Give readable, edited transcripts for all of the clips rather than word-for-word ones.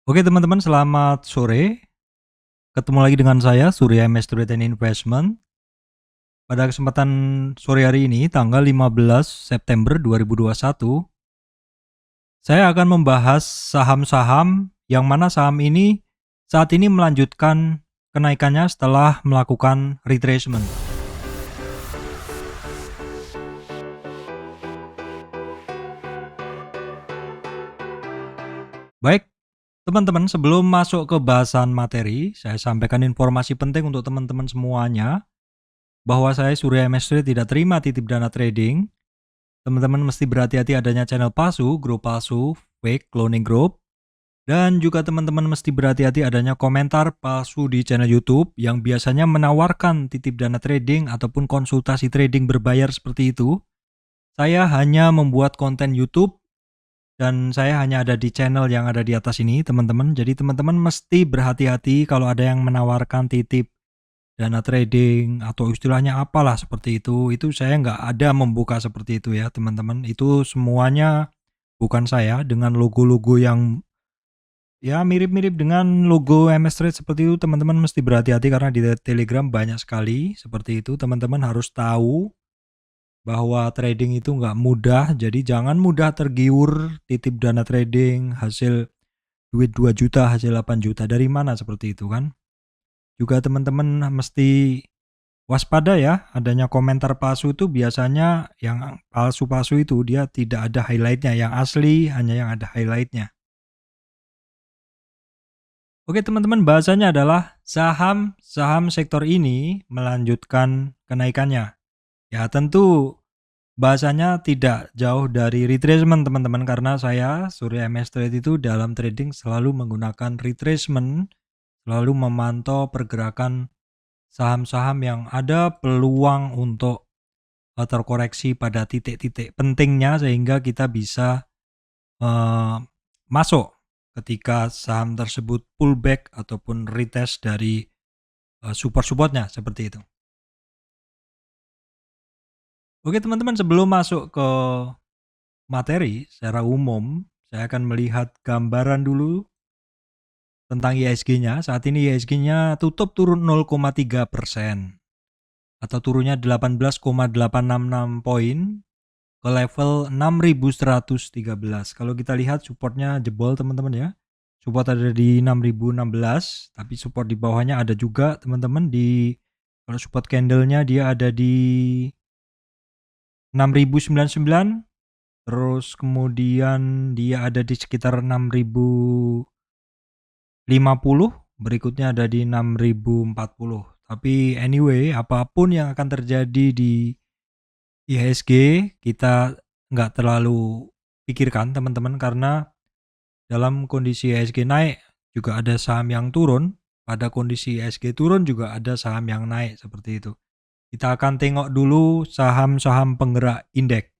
Oke teman-teman, selamat sore. Ketemu lagi dengan saya Surya MS Trade and Investment. Pada kesempatan sore hari ini tanggal 15 September 2021, saya akan membahas saham-saham yang mana saham ini saat ini melanjutkan kenaikannya setelah melakukan retracement. Baik, teman-teman, sebelum masuk ke bahasan materi, saya sampaikan informasi penting untuk teman-teman semuanya bahwa saya Surya MS Trade tidak terima titip dana trading. Teman-teman mesti berhati-hati adanya channel palsu, grup palsu, fake, cloning group, dan juga teman-teman mesti berhati-hati adanya komentar palsu di channel YouTube yang biasanya menawarkan titip dana trading ataupun konsultasi trading berbayar seperti itu. Saya hanya membuat konten YouTube dan saya hanya ada di channel yang ada di atas ini, teman-teman. Jadi teman-teman mesti berhati-hati kalau ada yang menawarkan titip dana trading atau istilahnya apalah seperti itu saya nggak ada membuka seperti itu ya teman-teman. Itu semuanya bukan saya dengan logo-logo yang ya mirip-mirip dengan logo MS Trade seperti itu. Teman-teman mesti berhati-hati karena di Telegram banyak sekali seperti itu. Teman-teman harus tahu bahwa trading itu nggak mudah, jadi jangan mudah tergiur titip dana trading hasil duit 2 juta, hasil 8 juta, dari mana seperti itu kan. Juga teman-teman mesti waspada ya, adanya komentar palsu itu biasanya yang palsu-palsu itu dia tidak ada highlightnya, yang asli hanya yang ada highlightnya. Oke teman-teman, bahasanya adalah saham sektor ini melanjutkan kenaikannya. Ya tentu bahasanya tidak jauh dari retracement teman-teman, karena saya Surya MS Trade itu dalam trading selalu menggunakan retracement, selalu memantau pergerakan saham-saham yang ada peluang untuk terkoreksi pada titik-titik pentingnya sehingga kita bisa masuk ketika saham tersebut pullback ataupun retest dari support-supportnya seperti itu. Oke teman-teman, sebelum masuk ke materi secara umum, saya akan melihat gambaran dulu tentang IHSG-nya. Saat ini IHSG-nya tutup turun 0,3% atau turunnya 18,866 poin ke level 6.113. Kalau kita lihat supportnya jebol teman-teman ya. Support ada di 6.016, tapi support di bawahnya ada juga teman-teman. Di kalau support candle-nya dia ada di 6.099, terus kemudian dia ada di sekitar 6.050, berikutnya ada di 6.040. Tapi anyway, apapun yang akan terjadi di IHSG kita nggak terlalu pikirkan teman-teman, karena dalam kondisi IHSG naik juga ada saham yang turun, pada kondisi IHSG turun juga ada saham yang naik seperti itu. Kita akan tengok dulu saham-saham penggerak indeks.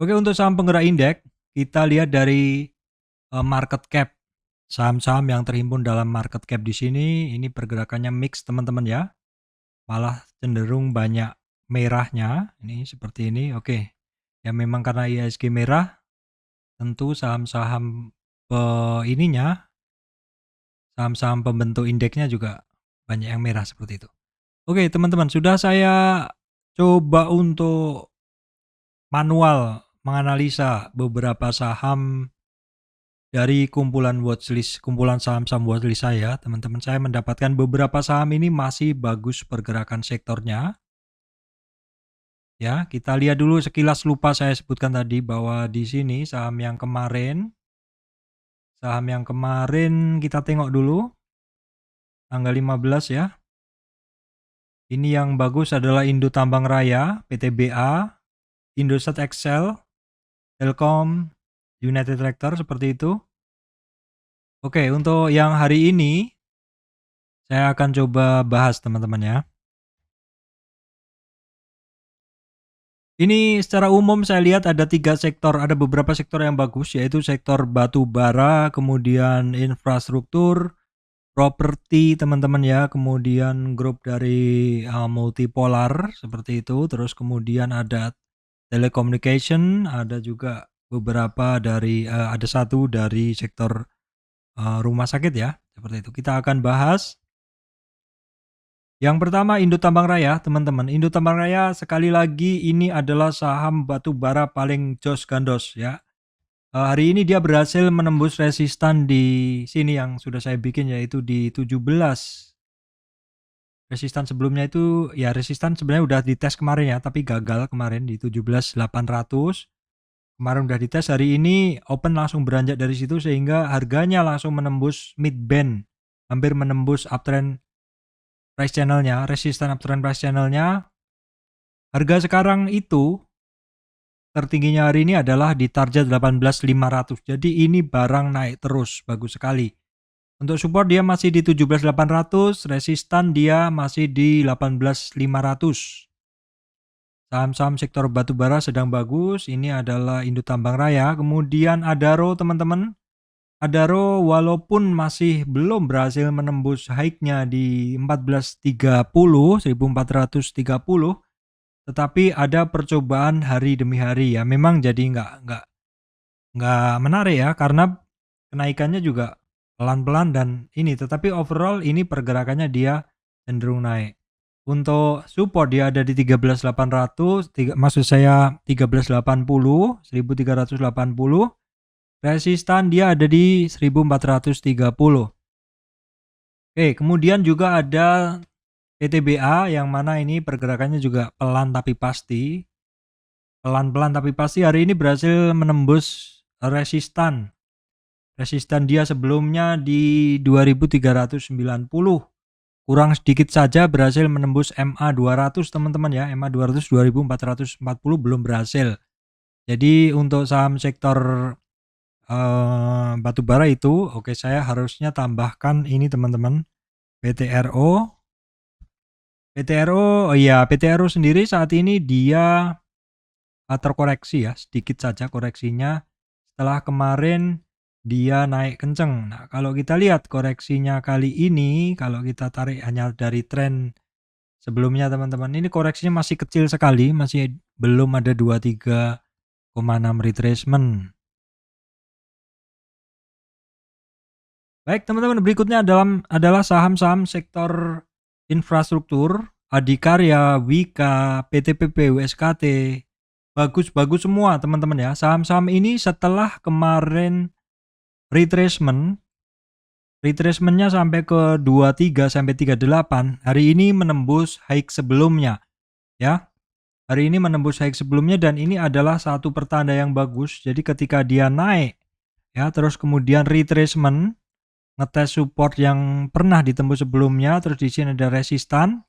Oke, untuk saham penggerak indeks kita lihat dari market cap. Saham-saham yang terhimpun dalam market cap di sini ini pergerakannya mix teman-teman ya. Malah cenderung banyak merahnya, ini seperti ini. Oke. Ya memang karena IHSG merah, tentu saham-saham saham-saham pembentuk indeksnya juga banyak yang merah seperti itu. Oke, teman-teman, sudah saya coba untuk manual menganalisa beberapa saham dari kumpulan watchlist, kumpulan saham-saham watchlist saya. Teman-teman, saya mendapatkan beberapa saham ini masih bagus pergerakan sektornya. Ya, kita lihat dulu sekilas, lupa saya sebutkan tadi bahwa di sini saham yang kemarin kita tengok dulu tanggal 15 ya. Ini yang bagus adalah Indo Tambang Raya, PTBA, Indosat Excel, Telkom, United Tractor seperti itu. Oke, untuk yang hari ini saya akan coba bahas teman-teman ya. Ini secara umum saya lihat ada 3 sektor, ada beberapa sektor yang bagus, yaitu sektor batu bara, kemudian infrastruktur, properti teman-teman ya, kemudian grup dari multipolar seperti itu, terus kemudian ada telecommunication, ada juga beberapa dari ada satu dari sektor rumah sakit ya, seperti itu. Kita akan bahas yang pertama Indo Tambang Raya, teman-teman. Indo Tambang Raya sekali lagi ini adalah saham batu bara paling jos gandos ya. Hari ini dia berhasil menembus resistan di sini yang sudah saya bikin, yaitu di 17. Resistan sebelumnya itu ya resistan sebenarnya udah dites kemarin ya, tapi gagal kemarin di 17.800. Kemarin udah dites, hari ini open langsung beranjak dari situ sehingga harganya langsung menembus mid band, hampir menembus uptrend price channelnya, resistan uptrend price channelnya. Harga sekarang itu tertingginya hari ini adalah di target 18.500. Jadi ini barang naik terus, bagus sekali. Untuk support dia masih di 17.800, resistan dia masih di 18.500. Saham-saham sektor batubara sedang bagus. Ini adalah Indo Tambang Raya. Kemudian Adaro, teman-teman. Adaro walaupun masih belum berhasil menembus high-nya di 1430, 1430, tetapi ada percobaan hari demi hari ya. Memang jadi nggak menarik ya, karena kenaikannya juga pelan-pelan dan ini. Tetapi overall ini pergerakannya dia cenderung naik. Untuk support dia ada di 13.800, maksud saya 1380, 1380. Resistan dia ada di 1430. Oke, kemudian juga ada PTBA yang mana ini pergerakannya juga pelan tapi pasti. Pelan-pelan tapi pasti hari ini berhasil menembus resistan. Resistan dia sebelumnya di 2390. Kurang sedikit saja berhasil menembus MA 200, teman-teman ya. MA 200 2440 belum berhasil. Jadi untuk saham sektor batubara itu, oke, saya harusnya tambahkan ini teman-teman, PTRO. PTRO, oh iya, PTRO sendiri saat ini dia terkoreksi ya, sedikit saja koreksinya setelah kemarin dia naik kenceng. Nah, kalau kita lihat koreksinya kali ini, kalau kita tarik hanya dari tren sebelumnya teman-teman, ini koreksinya masih kecil sekali, masih belum ada 23,6 retracement. Baik teman-teman, berikutnya adalah saham-saham sektor infrastruktur, Adikarya, Wika, PTPP, WSKT, bagus-bagus semua teman-teman ya. Saham-saham ini setelah kemarin retracementnya sampai ke 23 sampai 38, hari ini menembus high sebelumnya ya. Hari ini menembus high sebelumnya dan ini adalah satu pertanda yang bagus. Jadi ketika dia naik ya, terus kemudian retracement, ngetes support yang pernah ditembus sebelumnya, terus di sini ada resistan.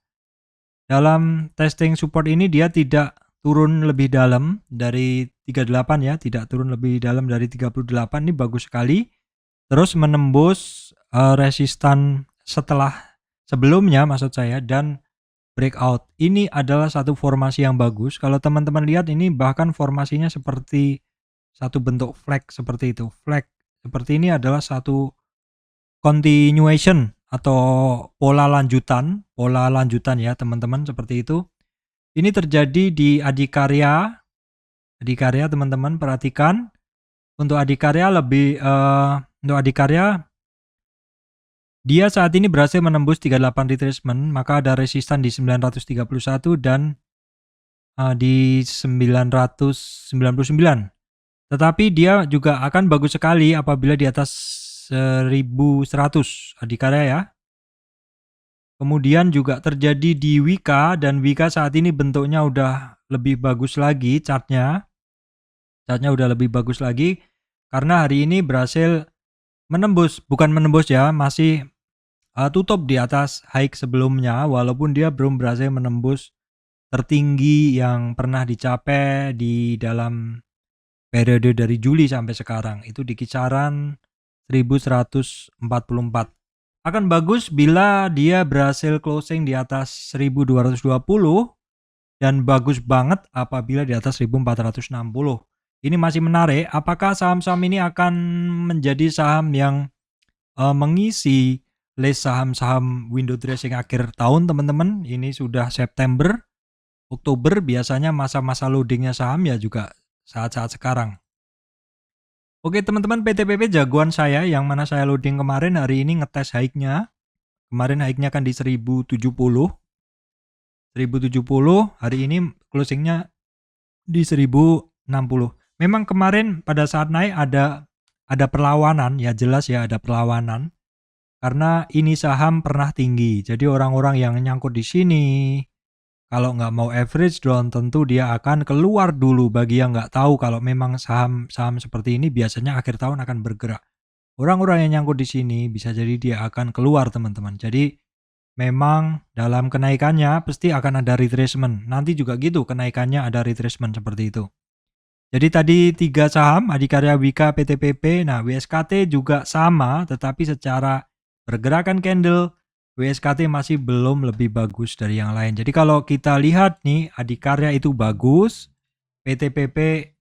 Dalam testing support ini dia tidak turun lebih dalam dari 38 ya, tidak turun lebih dalam dari 38. Ini bagus sekali. Terus menembus resistan setelah sebelumnya maksud saya dan breakout. Ini adalah satu formasi yang bagus. Kalau teman-teman lihat ini bahkan formasinya seperti satu bentuk flag seperti itu. Flag seperti ini adalah satu continuation atau pola lanjutan ya teman-teman, seperti itu. Ini terjadi di Adikarya teman-teman, perhatikan. Untuk Adikarya dia saat ini berhasil menembus 38 retracement, maka ada resistan di 931 dan di 999. Tetapi dia juga akan bagus sekali apabila di atas 1100 Adikarya ya. Kemudian juga terjadi di Wika, dan Wika saat ini bentuknya udah lebih bagus lagi chartnya. Chartnya udah lebih bagus lagi karena hari ini berhasil bukan menembus ya, masih tutup di atas high sebelumnya walaupun dia belum berhasil menembus tertinggi yang pernah dicapai di dalam periode dari Juli sampai sekarang. Itu di kisaran 1144. Akan bagus bila dia berhasil closing di atas 1220 dan bagus banget apabila di atas 1460. Ini masih menarik. Apakah saham-saham ini akan menjadi saham yang mengisi list saham-saham window dressing akhir tahun, teman-teman? Ini sudah September, Oktober, biasanya masa-masa loadingnya saham ya juga saat-saat sekarang. Oke teman-teman, PTPP jagoan saya yang mana saya loading kemarin, hari ini ngetes high-nya. Kemarin high-nya kan di 1070. 1070, hari ini closingnya di 1060. Memang kemarin pada saat naik ada perlawanan, ya jelas ya ada perlawanan. Karena ini saham pernah tinggi. Jadi orang-orang yang nyangkut di sini, kalau nggak mau average down, tentu dia akan keluar dulu. Bagi yang nggak tahu, kalau memang saham seperti ini biasanya akhir tahun akan bergerak. Orang-orang yang nyangkut di sini bisa jadi dia akan keluar teman-teman. Jadi memang dalam kenaikannya pasti akan ada retracement. Nanti juga gitu, kenaikannya ada retracement seperti itu. Jadi tadi 3 saham, Adikarya, Wika, PTPP. Nah, WSKT juga sama, tetapi secara pergerakan candle, WSKT masih belum lebih bagus dari yang lain. Jadi kalau kita lihat nih, Adikarya itu bagus, PTPP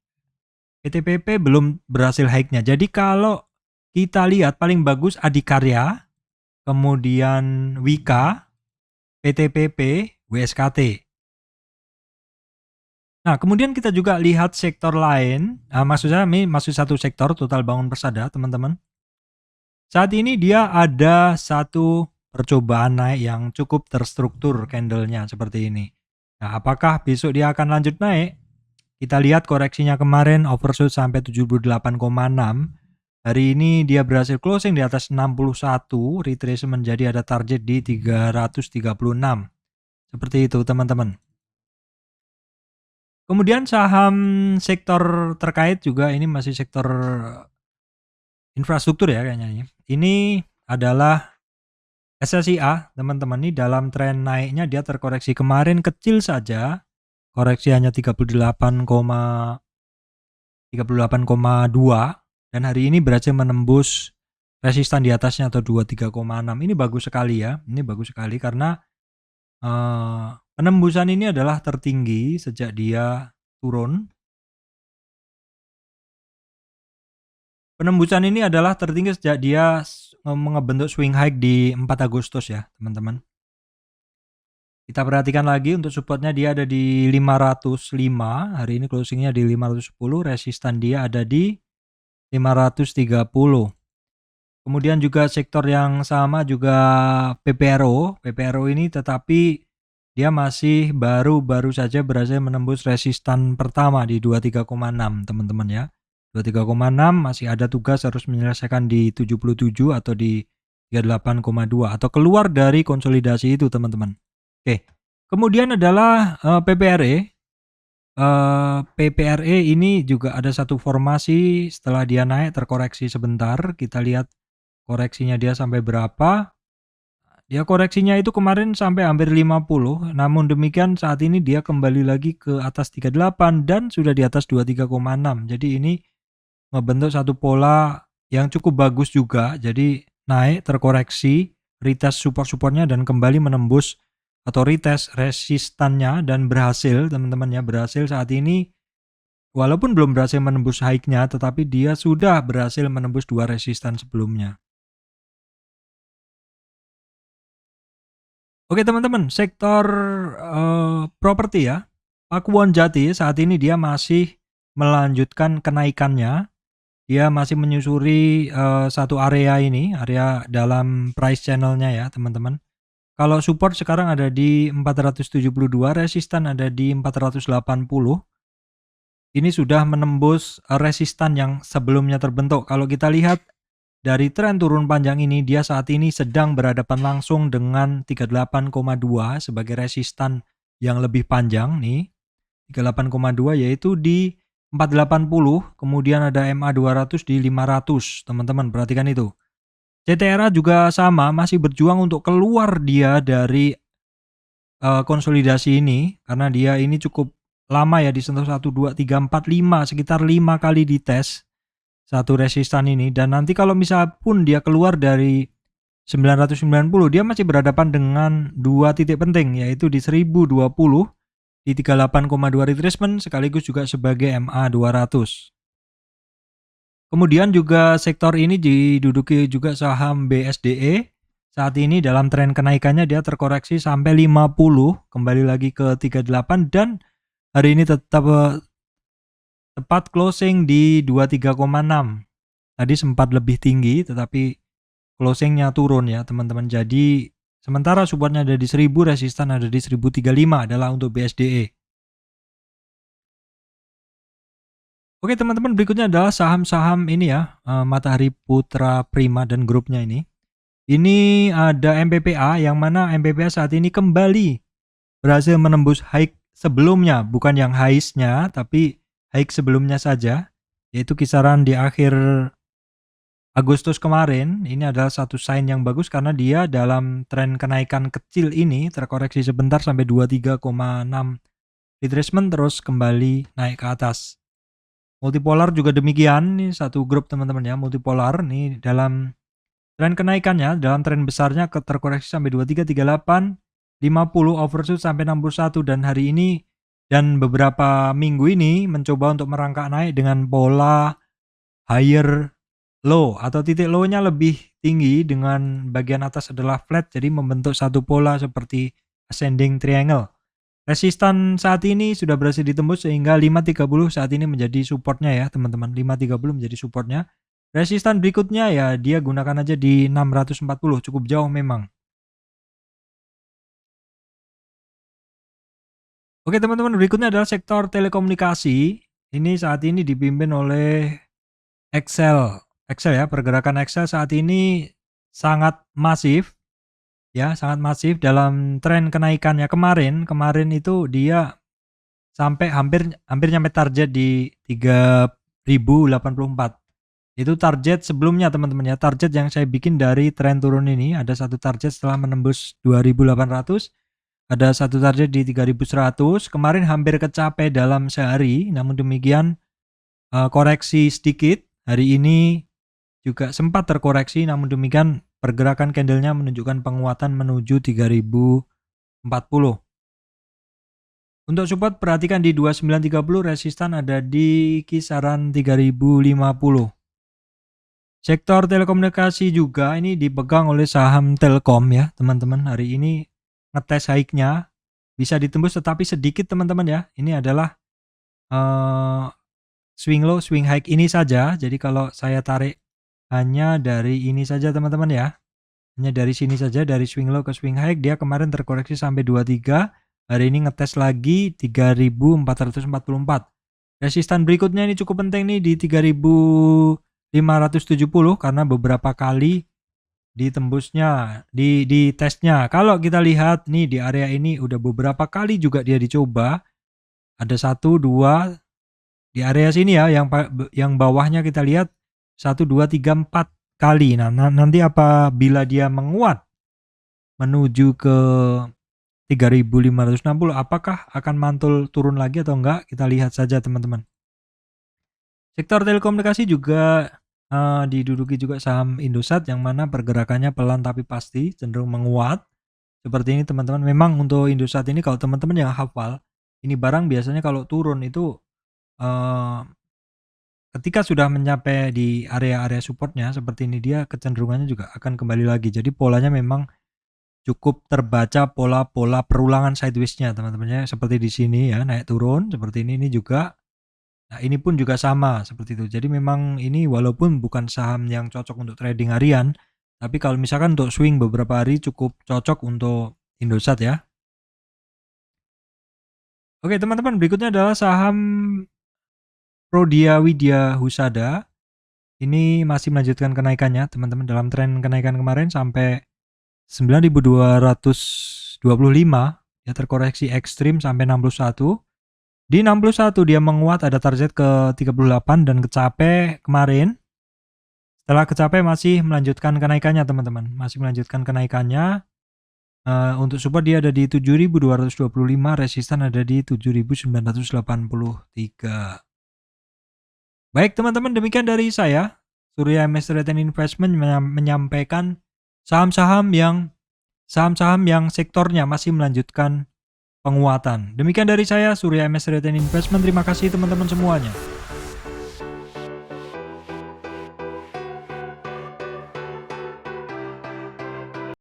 belum berhasil high-nya. Jadi kalau kita lihat paling bagus Adikarya, kemudian Wika, PTPP, WSKT. Nah, kemudian kita juga lihat sektor lain. Maksud saya ini masih satu sektor, Total Bangun Persada, teman-teman. Saat ini dia ada satu percobaan naik yang cukup terstruktur candlenya seperti ini. Nah, apakah besok dia akan lanjut naik? Kita lihat koreksinya kemarin overshoot sampai 78,6. Hari ini dia berhasil closing di atas 61, retracement menjadi ada target di 336. Seperti itu, teman-teman. Kemudian saham sektor terkait juga ini masih sektor infrastruktur ya kayaknya. Ini adalah SSIA, teman-teman. Ini dalam tren naiknya dia terkoreksi kemarin kecil saja. Koreksi hanya 38,2 dan hari ini berhasil menembus resistan di atasnya atau 23,6. Ini bagus sekali ya. Ini bagus sekali karena penembusan ini adalah tertinggi sejak dia turun. Penembusan ini adalah tertinggi sejak dia mengebentuk swing high di 4 Agustus ya, teman-teman. Kita perhatikan lagi untuk supportnya dia ada di 505, hari ini closingnya di 510, resistan dia ada di 530. Kemudian juga sektor yang sama juga PPRO ini tetapi dia masih baru saja berhasil menembus resistan pertama di 23,6 teman-teman ya. 23,6 masih ada tugas harus menyelesaikan di 77 atau di 38,2 atau keluar dari konsolidasi itu teman-teman. Oke. Kemudian adalah PPRE. PPRE ini juga ada satu formasi setelah dia naik terkoreksi sebentar. Kita lihat koreksinya dia sampai berapa. Dia koreksinya itu kemarin sampai hampir 50. Namun demikian saat ini dia kembali lagi ke atas 38 dan sudah di atas 23,6. Jadi ini membentuk satu pola yang cukup bagus juga. Jadi naik terkoreksi, retest support-supportnya dan kembali menembus atau retest resistannya dan berhasil teman-teman ya, berhasil saat ini. Walaupun belum berhasil menembus high-nya, tetapi dia sudah berhasil menembus 2 resistan sebelumnya. Oke teman-teman, sektor properti ya. Pakuwon Jati saat ini dia masih melanjutkan kenaikannya. Dia masih menyusuri satu area ini, area dalam price channelnya ya teman-teman. Kalau support sekarang ada di 472, resistan ada di 480. Ini sudah menembus resistan yang sebelumnya terbentuk. Kalau kita lihat dari tren turun panjang ini, dia saat ini sedang berhadapan langsung dengan 38,2 sebagai resistan yang lebih panjang nih. 38,2 yaitu di 480, kemudian ada MA 200 di 500. Teman-teman perhatikan itu. CTRA juga sama, masih berjuang untuk keluar dia dari konsolidasi ini karena dia ini cukup lama ya disentuh 1 2 3 4 5 sekitar 5 kali dites satu resistan ini, dan nanti kalau misal pun dia keluar dari 990 dia masih berhadapan dengan 2 titik penting yaitu di 1020 di 38,2 retracement sekaligus juga sebagai MA 200. Kemudian juga sektor ini diduduki juga saham BSDE. Saat ini dalam tren kenaikannya dia terkoreksi sampai 50, kembali lagi ke 38 dan hari ini tetap tepat closing di 23,6. tadi sempat lebih tinggi tetapi closingnya turun ya teman-teman. Jadi sementara supportnya ada di 1000, resistan ada di 1035 adalah untuk BSDE. Oke teman-teman, berikutnya adalah saham-saham ini ya, Matahari Putra Prima dan grupnya ini. Ini ada MPPA yang mana MPPA saat ini kembali berhasil menembus high sebelumnya, bukan yang highs-nya tapi high sebelumnya saja, yaitu kisaran di akhir Agustus kemarin. Ini adalah satu sign yang bagus karena dia dalam tren kenaikan kecil ini terkoreksi sebentar sampai 23,6 retracement terus kembali naik ke atas. Multipolar juga demikian, nih satu grup teman-teman ya, multipolar nih dalam tren kenaikannya, dalam tren besarnya terkoreksi sampai 2338, 50 overshoot sampai 61 dan hari ini dan beberapa minggu ini mencoba untuk merangkak naik dengan pola higher low atau titik low-nya lebih tinggi dengan bagian atas adalah flat, jadi membentuk satu pola seperti ascending triangle. Resistan saat ini sudah berhasil ditembus sehingga 530 saat ini menjadi supportnya ya teman-teman. 530 menjadi supportnya. Resistan berikutnya ya dia gunakan aja di 640, cukup jauh memang. Oke teman-teman, berikutnya adalah sektor telekomunikasi. Ini saat ini dipimpin oleh Excel ya, pergerakan Excel saat ini sangat masif ya, sangat masif dalam tren kenaikannya. Kemarin itu dia sampai hampir nyampe target di 3084. Itu target sebelumnya teman-teman ya, target yang saya bikin dari tren turun ini. Ada satu target setelah menembus 2800, ada satu target di 3100. Kemarin hampir kecapai dalam sehari, namun demikian koreksi sedikit. Hari ini juga sempat terkoreksi, namun demikian pergerakan candlenya menunjukkan penguatan menuju 3040. Untuk support perhatikan di 2930, resistan ada di kisaran 3050. Sektor telekomunikasi juga ini dipegang oleh saham Telkom ya teman-teman. Hari ini ngetes high-nya bisa ditembus tetapi sedikit teman-teman ya. Ini adalah swing low, swing high ini saja. Jadi kalau saya tarik hanya dari ini saja teman-teman ya. Hanya dari sini saja, dari swing low ke swing high. Dia kemarin terkoreksi sampai 23. Hari ini ngetes lagi 3444. Resistan berikutnya ini cukup penting nih di 3570 karena beberapa kali ditembusnya, di tesnya. Kalau kita lihat nih di area ini udah beberapa kali juga dia dicoba. Ada 1, 2 di area sini ya, yang bawahnya kita lihat 1, 2, 3, 4 kali. Nah, nanti apabila dia menguat menuju ke 3560, apakah akan mantul turun lagi atau enggak? Kita lihat saja teman-teman. Sektor telekomunikasi juga diduduki juga saham Indosat yang mana pergerakannya pelan tapi pasti cenderung menguat. Seperti ini teman-teman. Memang untuk Indosat ini kalau teman-teman yang hafal, ini barang biasanya kalau turun itu ketika sudah mencapai di area-area supportnya seperti ini, dia kecenderungannya juga akan kembali lagi. Jadi polanya memang cukup terbaca pola-pola perulangan sideways-nya teman-teman ya, seperti di sini ya, naik turun seperti ini juga. Nah, ini pun juga sama seperti itu. Jadi memang ini walaupun bukan saham yang cocok untuk trading harian, tapi kalau misalkan untuk swing beberapa hari cukup cocok untuk Indosat ya. Oke teman-teman, berikutnya adalah saham Prodia Widya Husada. Ini masih melanjutkan kenaikannya teman-teman, dalam tren kenaikan kemarin sampai 9.225 ya, terkoreksi ekstrim sampai 61. Di 61 dia menguat, ada target ke 38 dan kecapai kemarin. Setelah kecapai masih melanjutkan kenaikannya teman-teman, masih melanjutkan kenaikannya. Untuk support dia ada di 7.225, resistan ada di 7.983. Baik teman-teman, demikian dari saya, Surya MS Trade Investment menyampaikan saham-saham yang sektornya masih melanjutkan penguatan. Demikian dari saya, Surya MS Trade Investment. Terima kasih teman-teman semuanya.